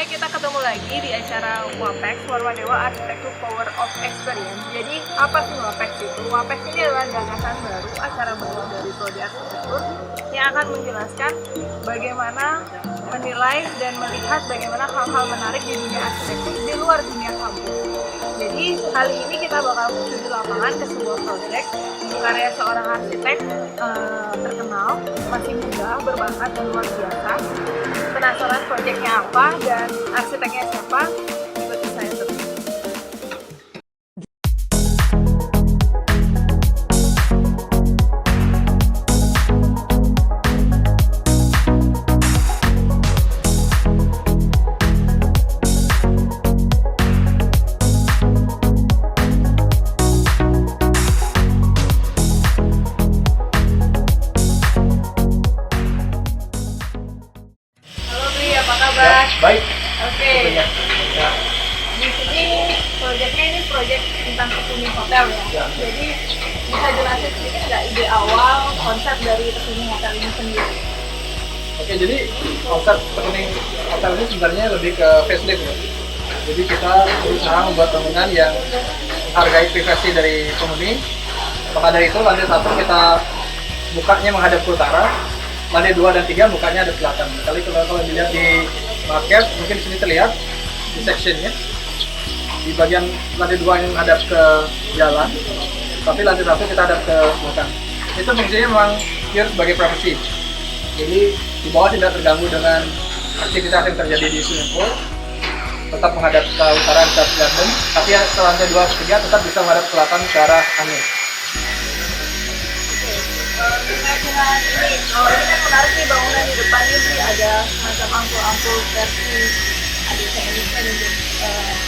kita ketemu lagi di acara WAPEX, Warmadewa Architecture Power of Experience. Jadi, apa sih WAPEX itu? WAPEX ini adalah gagasan baru, acara baru dari Prodi Arsitektur yang akan menjelaskan bagaimana menilai dan melihat bagaimana hal-hal menarik di dunia arsitektur di luar dunia kampus. Jadi, kali ini kita bakal menuju di lapangan ke sebuah proyek karya seorang arsitek terkenal, masih muda, berbakat dan luar biasa. Penasaran proyeknya apa dan arsiteknya siapa? Ikuti saya terus. Baik. Oke. Ya. Di sini proyeknya ini proyek tentang Kesuni Hotel ya. Jadi bisa jelasin sedikit nggak ide awal konsep dari Kesuni Hotel ini sendiri? Oke, jadi konsep Kesuni Hotel ini sebenarnya lebih ke facelift ya. Jadi kita berusaha membuat bangunan yang menghargai privasi dari penghuni. Maka dari itu lantai 1 kita bukanya menghadap ke utara, lantai 2 dan 3 bukanya ada selatan. Kalau dilihat di market, mungkin di sini terlihat di sectionnya di bagian lantai 2 yang menghadap ke jalan, tapi lantai 1 kita hadap ke belakang. Itu fungsinya memang pure sebagai privacy. Jadi di bawah tidak terganggu dengan aktivitas yang terjadi di swimming pool, tetap menghadap ke utara ke garden, tapi ya lantai 2 ke 3 tetap bisa menghadap ke selatan ke arah angin. Terkait dengan ini, kalau ini kan menarik nih bangunan di depannya sih ada macam ampul-ampul versi ada Chinese dan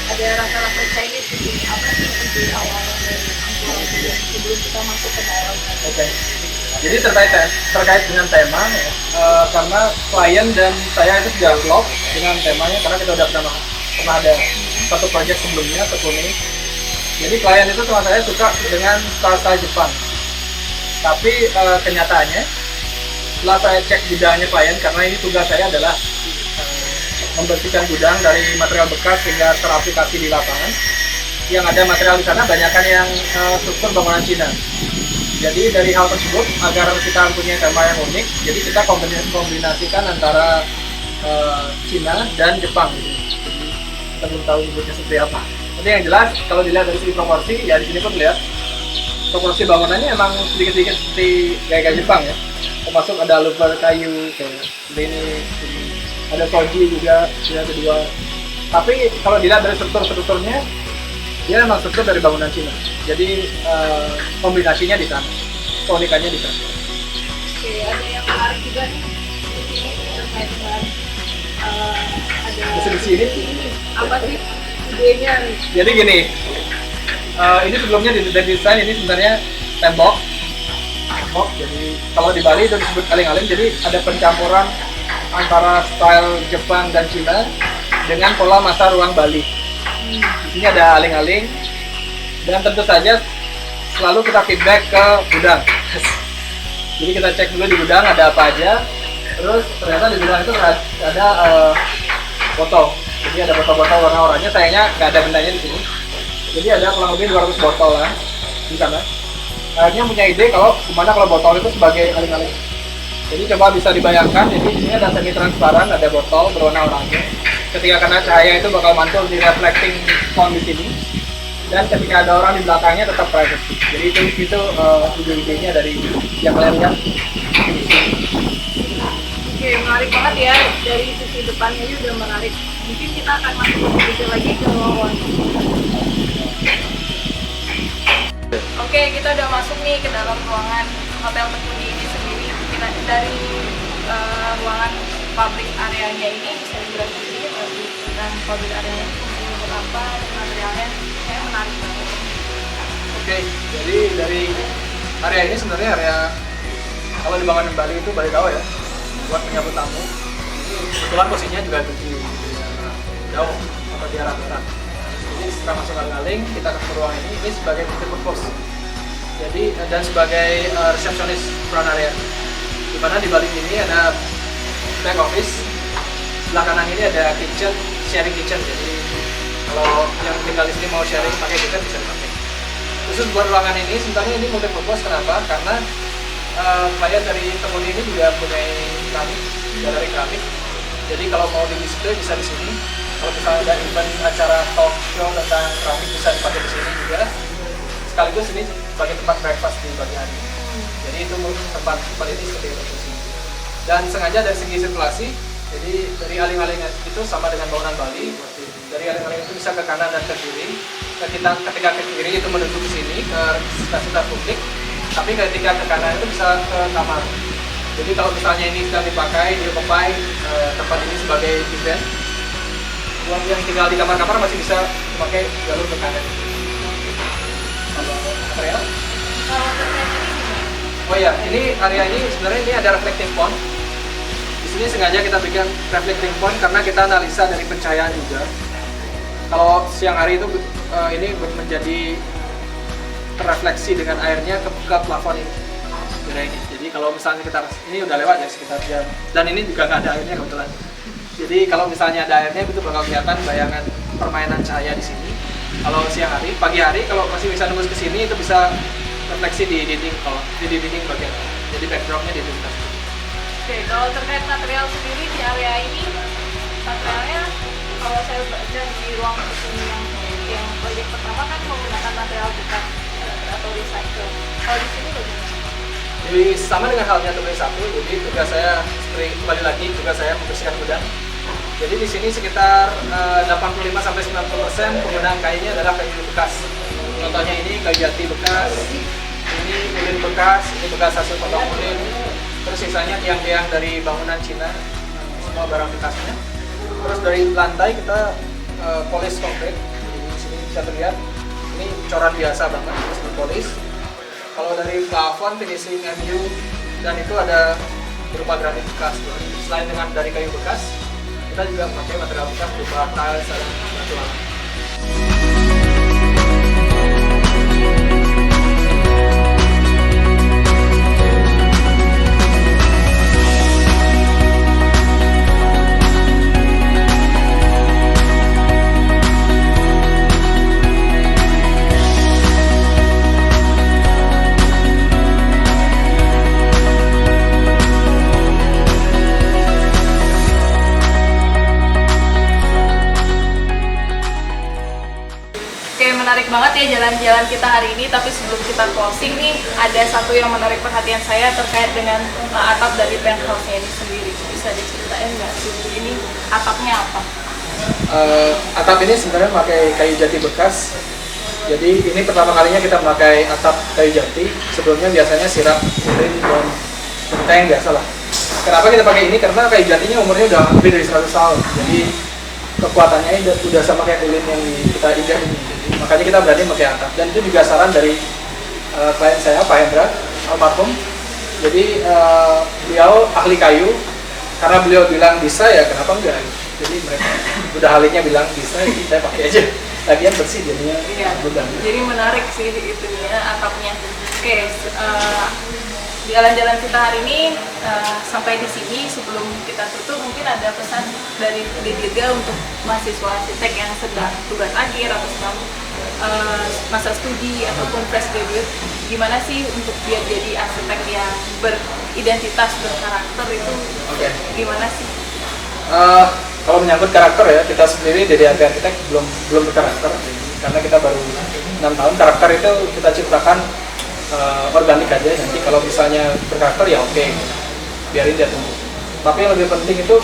ada rasa-rasa Chinese di sini. Apa sih ide awalnya dari ampul-ampul yang sebelum kita masuk ke dalam? Oke. Jadi terkait dengan tema ya, karena klien dan saya itu sudah vlog dengan temanya karena kita udah pernah ada satu proyek sebelumnya ke Kuning. Jadi klien itu sama saya suka dengan style Jepang. Tapi kenyataannya setelah saya cek gudangnya klien, karena ini tugas saya adalah membersihkan gudang dari material bekas sehingga teraplikasi di lapangan. Yang ada material di sana banyakkan yang struktur bangunan Cina. Jadi dari hal tersebut agar kita punya tema yang unik, jadi kita kombinasikan antara Cina dan Jepang. Gitu. Jadi kita belum tahu nyebutnya seperti apa. Tapi yang jelas kalau dilihat dari segi proporsi, ya di sini pun lihat proporsi bangunannya emang sedikit-sedikit seperti gaya-gaya Jepang ya. Termasuk ada louver kayu kayak ini, ada soji juga yang kedua. Tapi kalau dilihat dari strukturnya, dia memang struktur dari bangunan Cina. Jadi kombinasinya di sana, keunikannya di sana. Oke, ada yang menarik juga nih di sini terkait dengan ada di sini apa sih idenya nih? Jadi gini, ini sebelumnya di desain ini sebenarnya tembok. Jadi kalau di Bali itu disebut aling-aling. Jadi ada pencampuran antara style Jepang dan Cina dengan pola masa ruang Bali. Di sini ada aling-aling dan tentu saja selalu kita feedback ke gudang. Jadi kita cek dulu di gudang ada apa aja. Terus ternyata di gudang itu ada botol. Jadi ada botol-botol warna oranye. Sayangnya nggak ada bendanya di sini. Jadi ada kurang lebih 200 botol lah di sana. Akhirnya punya ide kalau botol itu sebagai aling-aling. Jadi coba bisa dibayangkan, jadi di sini ada semi transparan, ada botol berwarna oranye. Ketika kena cahaya itu bakal mantul di reflecting tone di sini. Dan ketika ada orang di belakangnya tetap privacy. Jadi itu ide-idenya dari yang kalian lihat. Oke, menarik banget ya, dari sisi depannya ini udah menarik. Mungkin kita akan masuk sedikit lagi ke bawah. Oke, kita udah masuk nih ke dalam ruangan Hotel Kesuni ini sendiri. Kita dari ruangan public areanya ini bisa dijelaskan sedikit tentang public areanya fungsinya untuk apa dan materialnya kayak menarik banget. Oke, jadi dari area ini sebenarnya area kalau di bangunan Bali itu Bali tahu ya, buat menyambut tamu. Kebetulan posisinya juga di jauh atau di arah barat. Jadi setelah masuk aling-aling, kita ke ruang ini sebagai multipurpose. Jadi dan sebagai resepsionis front area. Di mana di balik ini ada back office, sebelah kanan ini ada kitchen, sharing kitchen, jadi kalau yang tinggal di sini mau sharing pakai kitchen bisa dipakai. Khusus buat ruangan ini sebenarnya ini multi-purpose. Kenapa? Karena klien dari penghuni ini juga punya keramik, galeri keramik. Jadi kalau mau di display bisa di sini. Kalau misalnya ada event acara talk show tentang keramik bisa dipakai di sini juga. Sekaligus ini sebagai tempat breakfast di pagi hari. Jadi itu tempat ini seperti itu. Dan sengaja dari segi sirkulasi, jadi dari aling-aling itu sama dengan bangunan Bali. Dari aling-aling itu bisa ke kanan dan ke kiri. Ketika ke kiri itu menuju ke sini ke stasiun publik. Tapi ketika ke kanan itu bisa ke kamar. Jadi kalau misalnya ini sedang dipakai, dioccupy tempat ini sebagai event, yang tinggal di kamar-kamar masih bisa memakai jalur ke kanan. Kalau material? Oh ya, ini area ini sebenarnya ini ada reflecting pond. Di sini sengaja kita bikin reflecting pond karena kita analisa dari pencahayaan juga. Kalau siang hari itu ini menjadi terrefleksi dengan airnya ke plafon ini. Jadi kalau misalnya kita ini udah lewat ya sekitar jam, dan ini juga nggak ada airnya kebetulan. Jadi kalau misalnya ada airnya itu bakal kelihatan bayangan permainan cahaya di sini. Kalau siang hari, pagi hari kalau masih bisa nembus ke sini itu bisa refleksi di dinding bagian. Jadi backdropnya di dinding. Oke, kalau terkait material sendiri di area ini, materialnya kalau saya baca di ruang kesini yang proyek pertama kan menggunakan material bekas atau recycle. Kalau di sini bagaimana? Jadi sama dengan halnya tugas satu, jadi tugas saya kembali lagi tugas saya membersihkan gudang. Jadi di sini sekitar 85-90% penggunaan kayunya adalah kayu bekas. Contohnya ini kayu jati bekas, ini ulin bekas, ini bekas hasil potong ulin. Terus sisanya tiang-tiang dari bangunan Cina, semua barang bekasnya. Terus dari lantai kita polis konkret. Jadi di sini bisa terlihat ini coran biasa banget, terus dipolis. Kalau dari plafon, finishing MU, dan itu ada berupa granit bekas. Selain dengan dari kayu bekas, kita juga memakai material bekas berupa tiles dan batu alam. Menarik banget ya jalan-jalan kita hari ini, tapi sebelum kita closing nih, ada satu yang menarik perhatian saya terkait dengan atap dari penthouse-nya ini sendiri. Bisa diceritain nggak sih, ini atapnya apa? Atap ini sebenarnya memakai kayu jati bekas. Jadi ini pertama kalinya kita memakai atap kayu jati. Sebelumnya biasanya sirap ulin dan genteng biasa lah. Kenapa kita pakai ini? Karena kayu jatinya umurnya udah lebih dari 100 tahun. Jadi kekuatannya udah sama kayak ulin yang kita injak ini. Makanya kita berani pakai atap, dan itu juga saran dari klien saya, Pak Hendra almarhum. Jadi beliau ahli kayu, karena beliau bilang bisa ya kenapa enggak. Jadi mereka udah ahlinya bilang bisa, jadi saya pakai aja. Lagian bersih jadinya. Iya. Jadi menarik sih itunya atapnya. Oke, jalan-jalan kita hari ini sampai di sini. Sebelum kita tutup, mungkin ada pesan dari Dirga untuk mahasiswa arsitek yang sedang tugas akhir atau sedang masa studi ataupun fresh graduate, gimana sih untuk biar jadi arsitek yang beridentitas, berkarakter itu gimana sih? Kalau menyangkut karakter ya, kita sendiri dari arsitek belum berkarakter karena kita baru 6 tahun. Karakter itu kita ciptakan organik aja, nanti kalau misalnya berkarakter ya oke, biarin dia tumbuh. Tapi yang lebih penting itu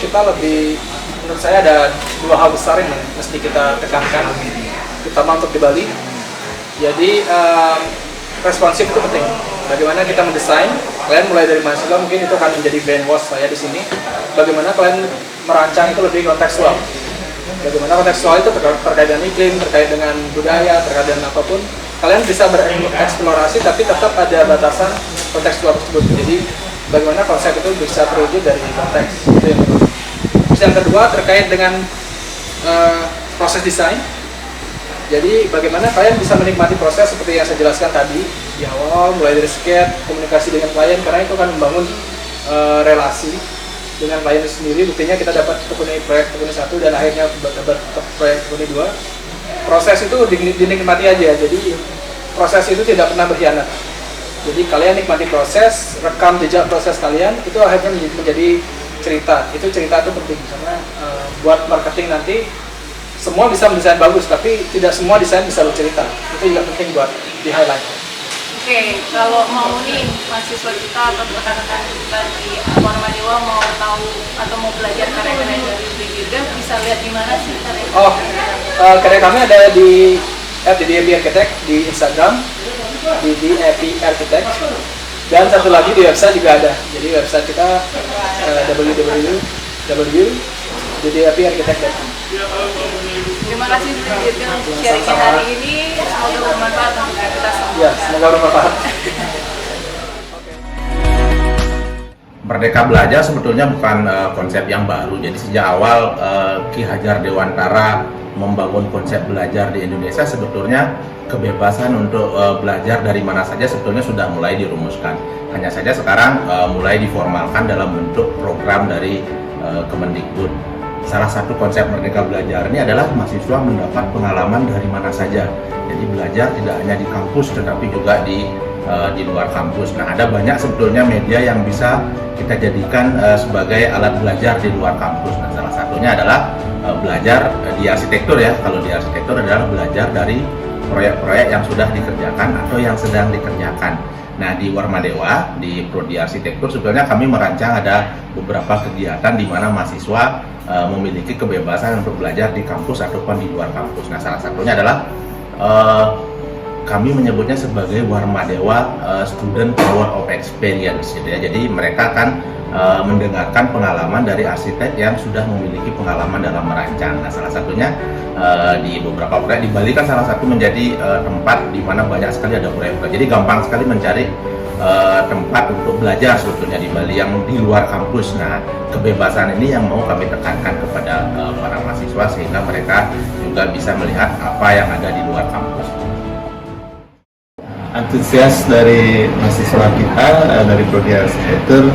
menurut saya ada dua hal besar yang mesti kita tekankan, terutama untuk di Bali. Jadi responsif itu penting. Bagaimana kita mendesain, kalian mulai dari mahasiswa mungkin itu akan menjadi brainwash saya di sini. Bagaimana kalian merancang itu lebih kontekstual. Bagaimana kontekstual itu terkait dengan iklim, terkait dengan budaya, terkait dengan apapun. Kalian bisa bereksplorasi tapi tetap ada batasan kontekstual tersebut. Jadi bagaimana konsep itu bisa terwujud dari konteks. Itu yang kedua. Terus yang kedua terkait dengan proses desain. Jadi bagaimana kalian bisa menikmati proses seperti yang saya jelaskan tadi di awal, mulai dari sketch, komunikasi dengan klien, karena itu akan membangun relasi. dengan klien sendiri. Buktinya kita dapat tekuni proyek tekuni 1 dan akhirnya dapat proyek tekuni 2. Proses itu dinikmati aja, jadi proses itu tidak pernah berkhianat. Jadi kalian nikmati proses, rekam jejak proses kalian, itu akhirnya menjadi cerita. Itu cerita itu penting karena buat marketing nanti semua bisa mendesain bagus, tapi tidak semua desain bisa bercerita. Itu juga penting buat di highlight. Oke, kalau mau nih mahasiswa kita atau rekan-rekan kita di Warma Dewa mau tahu atau mau belajar karya-karya dari Brigida, bisa lihat di mana sih karya? Oh, karya kami ada di @DAP Architect di Instagram, di DAP Architect, dan satu lagi di website juga ada. Jadi website kita www.daparchitect.com. Terima kasih Brigida untuk sharingnya hari ini. Semoga bermanfaat untuk kita semua. Ya, semoga bermanfaat. Merdeka Belajar sebetulnya bukan konsep yang baru. Jadi sejak awal Ki Hajar Dewantara membangun konsep belajar di Indonesia, sebetulnya kebebasan untuk belajar dari mana saja sebetulnya sudah mulai dirumuskan. Hanya saja sekarang mulai diformalkan dalam bentuk program dari Kemendikbud. Salah satu konsep Merdeka Belajar ini adalah mahasiswa mendapat pengalaman dari mana saja. Jadi belajar tidak hanya di kampus tetapi juga di luar kampus. Nah, ada banyak sebetulnya media yang bisa kita jadikan sebagai alat belajar di luar kampus. Nah, salah satunya adalah belajar di arsitektur ya. Kalau di arsitektur adalah belajar dari proyek-proyek yang sudah dikerjakan atau yang sedang dikerjakan. Nah, di Warma Dewa, di Prodi Arsitektur sebetulnya kami merancang ada beberapa kegiatan di mana mahasiswa memiliki kebebasan untuk belajar di kampus ataupun di luar kampus. Nah, salah satunya adalah kami menyebutnya sebagai Warma Dewa Student Power of Experience, gitu ya. Jadi mereka akan mendengarkan pengalaman dari arsitek yang sudah memiliki pengalaman dalam merancang. Nah, salah satunya di beberapa proyek di Bali kan salah satu menjadi tempat di mana banyak sekali ada proyek-proyek. Jadi gampang sekali mencari tempat untuk belajar sebetulnya di Bali yang di luar kampus. Nah, kebebasan ini yang mau kami tekankan kepada para mahasiswa sehingga mereka juga bisa melihat apa yang ada di luar kampus. Antusias dari mahasiswa kita dari Prodi Arsitektur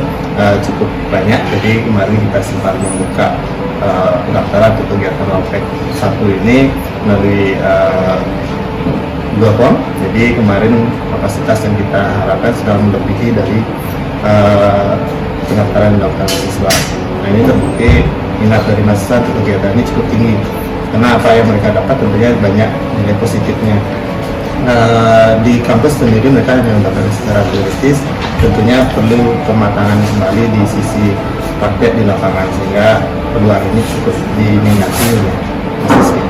cukup banyak. Jadi kemarin kita sempat membuka pendaftaran untuk kegiatan LAUPEK 1 ini melalui Google Form. Jadi kemarin kapasitas yang kita harapkan sudah melebihi dari pendaftaran mahasiswa. Nah, ini terbukti minat dari mahasiswa untuk kegiatan ini cukup tinggi. Karena apa yang mereka dapat tentunya banyak nilai positifnya. Di kampus sendiri mereka hanya mendapatkan secara teoritis, tentunya perlu pematangan kembali di sisi praktek di lapangan sehingga peluang ini cukup diminati oleh mahasiswa.